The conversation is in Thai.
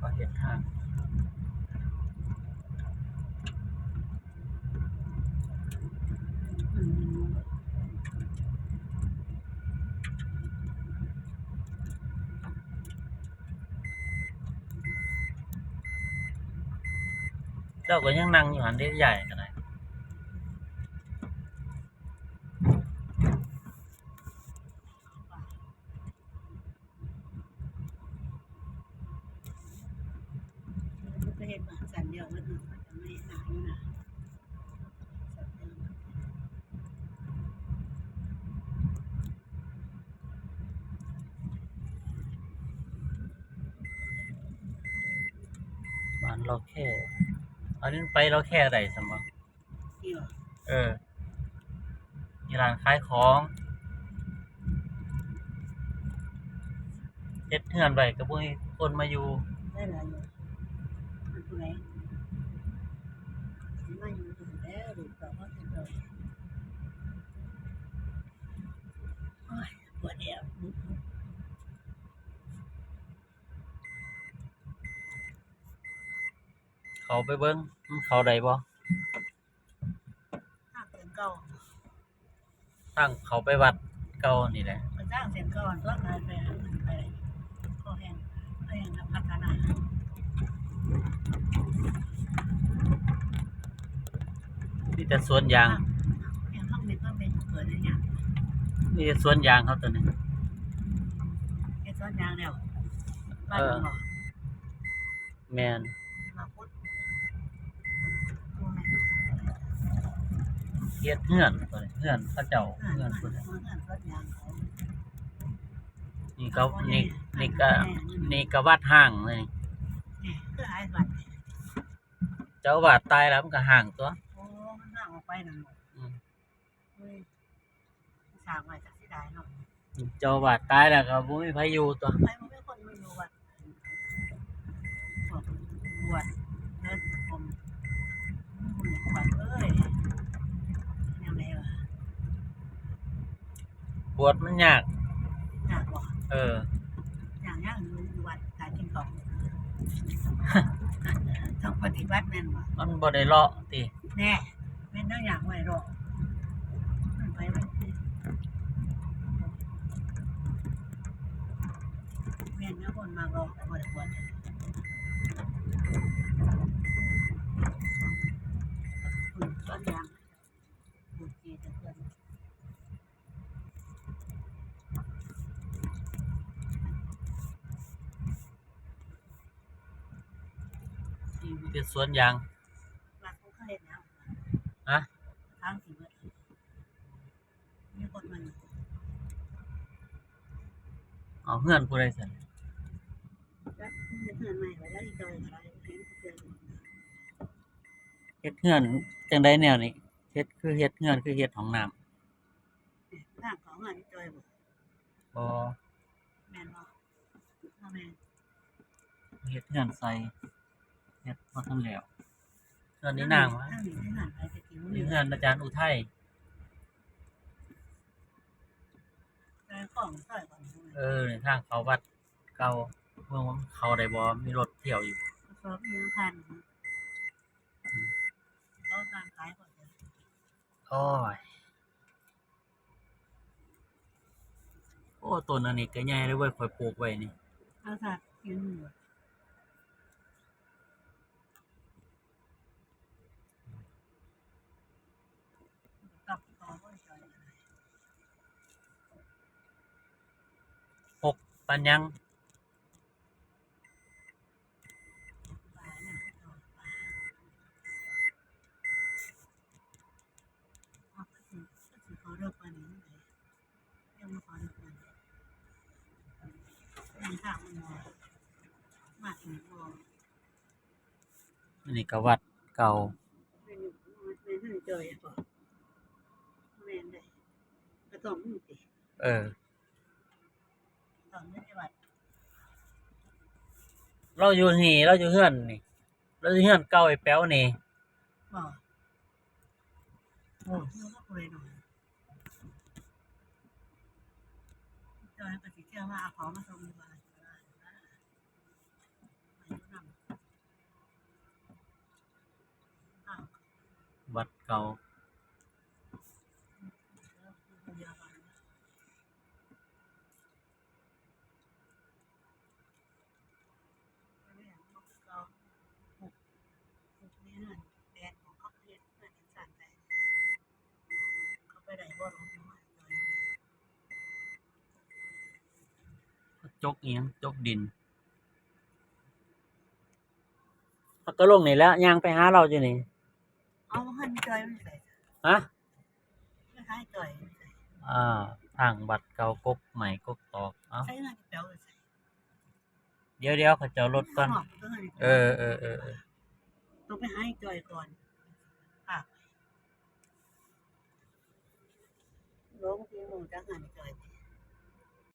ก็เห็นทางเจ้าก็ยังนั่งอยู่หันได้ใหญ่กันเลยก็เห็นว่าสันเดียวมันจะไม่หนาอยู่นะบ้านเราแค่อันนี้ไปเราแค่ใดสมอง ที่ว่า มีร้านขายของเฮ็ดเฮือนไว้ก็บ่มีคนมาอยู่ได้หลายอยู่มันผู้ใดมาอยู่ถึงแล้วดูต่อเขาจะโดนปวดเอว เขาไปเบิ่งมันเข้าได้บ่ ทางเส้นเก่า ทางเขาไปวัดเก่านี่แหละ มันสร้างเส้นเก่าตัวกลายไปก็แห้งพัฒนา มีแต่สวนยาง อย่างห้องนี้ก็เป็นเปิดอะไรอย่าง มีแต่สวนยางเขาตัวนี้ เป็นต้นยางแล้วบ้านหมอ แม่น มาพุทธ เฮ็ดเฮือนตัวนี้เฮือนเขาเจ้าเฮือนพุ่นน่ะ ต้นยางเขา นี่ก็นี่ก็วัดห้างเลย เนี่ยคือหายบัตร เจ้าอาวาสตายแล้วมันก็ห้างตัว โอ้มันน่าออกไปนั่นหมด อืม เฮ้ยสร้างไว้จากที่ใดเนาะ เจ้าอาวาสตายแล้วก็บ่มีไผอยู่ตัว ไปมันไม่คนไม่รู้วัดบวชเดินผมบวชเอ้ยยังไงวะ บวชมันยาก อยากบอก อย่างอยู่วัดขายกินของต้องปฏิบัติแม่นบ่ มันบ่ได้เลาะติ แน่แม่นต้องอย่างไว้รอกมันไปมันแม่นนะคนมารอแต่บ่ได้บวชต้นยางบุญจีแต่เพิ่น มีแต่สวนยาง วัดเขาเฮ็ดแล้ว ฮะ ทางสิเบิดมีคนมาอยู่ เอาเฮือนผู้ใดซั่น แล้วเพื่อนใหม่ไว้แล้วอีกจอยก็ได้เห็นเพื่อน เฮ็ดเฮือนจังไดแนวนี้เฮ็ดคือเฮ็ดเฮือนคือเฮ็ดห้องน้ำ ทางของอันจอยบ่ บ่ แม่นบ่แม่น เฮ็ดเฮือนใส่เฮ็ดบ่ทันแล้วเฮือนนี้นางวะ ทางนี้ได้หันไปตะกี้ นี่เฮือนอาจารย์อุทัย ใจของซอยก่อน นี่ทางเขาวัดเก่าเมืองเขาได้บ่มีรถเที่ยวอยู่ สอบมีพันเขาการขายก่อน โอ้ยโอ้ต้นอันนี้ก็ใหญ่เลยเว้ยข่อยปลูกไว้นี่ เอาสัตว์กินอยู่กับต่อก็จอย 6ปันยัง ปลาเนี่ยต่อปลาเอาก็สิขอเลิกปลานี้เลยยังมาขอเลิกปลานี้ยังข้าวมันมาถึงบ่ อันนี้ก็วัดเก่า เป็นท่านจอยบ่แม่นได้ก็ต้องมีสิ ต้องไม่ได้วัด เราอยู่นี่เราอยู่เฮือนนี่เราอยู่เฮือนเก่าไอ้แป๋วนี่ บ่โอ้ยก็คุยหน่อยจอยก็สิเชื่อว่าเอาของมาส่งบ้านอายุน เก่าจกเอียงจกดินก็ลงนี่แล้วย่างไปหาเราอยู่นี่ เอาหันจอยมันใส่ ฮะ ไม่ให้จอยมันใส่ ทางบัตรเก่ากกใหม่กกตอกเอ้า ใช้เงินเปล่าใส่ เดี๋ยวเขาจะเอารถก่อนเออ ต้องไปให้จอยก่อนค่ะลงที่หนูจะหันจอย